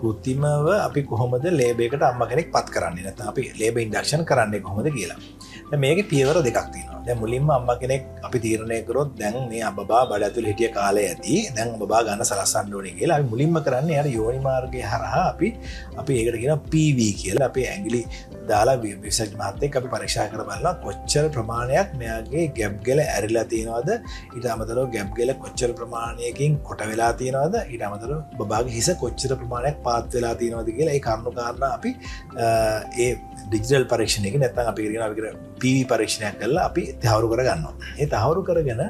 කෘත්‍රිමව අපි කොහොමද ලේබර් එකට අම්මා කෙනෙක් පත් කරන්නේ නැත්නම් අපි ලේබර් ඉන්ඩක්ෂන් කරන්නේ කොහොමද කියලා. දැන් මේකේ පියවර දෙකක් තියෙනවා. දැන් මුලින්ම අම්මා කෙනෙක් අපි තීරණය කරොත් දැන් මේ බබා බඩ ඇතුලේ හිටිය කාලය ඇති. දැන් බබා ගන්න සලස්සන්න ඕනේ කියලා අපි මුලින්ම කරන්නේ අර යෝනි මාර්ගය හරහා අපි ඒකට කියනවා PV කියලා. අපි ඇඟිලි දාලා විශේෂ මහත්තයෙක් අපි පරීක්ෂා කර බලනවා කොච්චර ප්‍රමාණයක් මෙයාගේ ගැප් ගෙල ඇරිලා තියෙනවද, ඊට අමතරව ගැප් ගෙල කොච්චර ප්‍රමාණයකින් කොට වෙලා තියෙනවද, ඊට අමතරව බබාගේ හිස කොච්චර ප්‍රමාණයක් පාත් වෙලා තියෙනවද කියලා ඒ කරුණු කාරණා අපි ඒ ඩිජිටල් පරීක්ෂණයකින් නැත්නම් අපි කියනවා PV පරීක්ෂණයක් කරලා අපි තහවුරු කර ගන්නවා. ඒ තහවුරු කරගෙන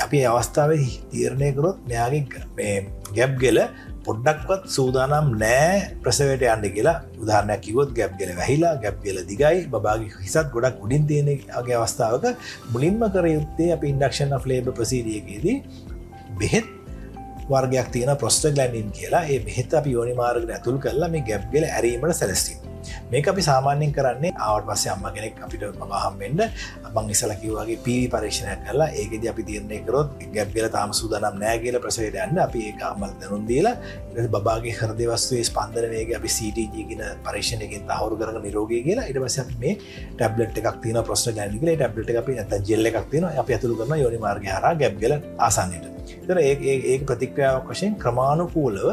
අපි ඒ අවස්ථාවේ තීරණය කරොත් මෙයාගේ මේ ගැප් ගෙල පොඩ්ඩක්වත් සූදානම් නෑ ප්‍රසවයට යන්න කියලා. උදාහරණයක් කිව්වොත් ගැප් ගෙල වැහිලා, ගැප් ගෙල දිගයි, බබාගේ හිසත් ගොඩක් උඩින් තියෙන වගේ අවස්ථාවක මුලින්ම කර යුත්තේ අපි ඉන්ඩක්ෂන් ඔෆ් ලේබර් ප්‍රොසීඩියර් එකේදී බෙහෙත් වර්ගයක් තියෙන ප්‍රොස්ටාග්ලැන්ඩින් කියලා. ඒ බෙහෙත අපි යෝනි මාර්ගයට ඇතුල් කරලා මේ ගැප් ගෙල ඇරීමට සැලසීම. මේක අපි සාමාන්‍යයෙන් කරන්නේ ආවට පස්සේ අම්මා කෙනෙක් අපිට මම හම්බෙන්න මම ඉස්සලා කිව්වා වගේ PV පරීක්ෂණයක් කරලා ඒකෙදි අපි තීරණය කරොත් ගැප් ගෙල තාම සූදානම් නැහැ කියලා ප්‍රසවයට යන්න අපි ඒක අම්මලා දැනුම් දීලා ඊට පස්සේ බබාගේ හෘද වස්තුවේ ස්පන්දන වේගය අපි CTG කියන පරීක්ෂණයකින් තහවුරු කරගෙන නිරෝගී කියලා. ඊට පස්සේ අපි මේ ටැබ්ලට් එකක් තියෙනවා ප්‍රොස්ටාග්ලැන්ඩින් කියලා. ඒ ටැබ්ලට් එක අපි නැත්නම් ජෙල් එකක් තියෙනවා. අපි ඇතුළු කරනවා යෝනි මාර්ගය හරහා ගැප් ගෙල ආසන්නයට. ඒතර ඒක ප්‍රතික්‍රියාවක් වශයෙන් ක්‍රමානුකූලව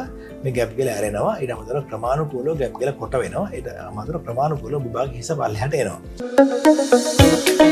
මේ ගැප් ගෙල ඇරෙනවා. ඊට අමතරව ක්‍රමානුකූලව ගැප් ගෙල කොට වෙනවා. ඊට අමතරව ක්‍රමානුකූලව බබාගේ හිස පල්ලෙහාට එනවා.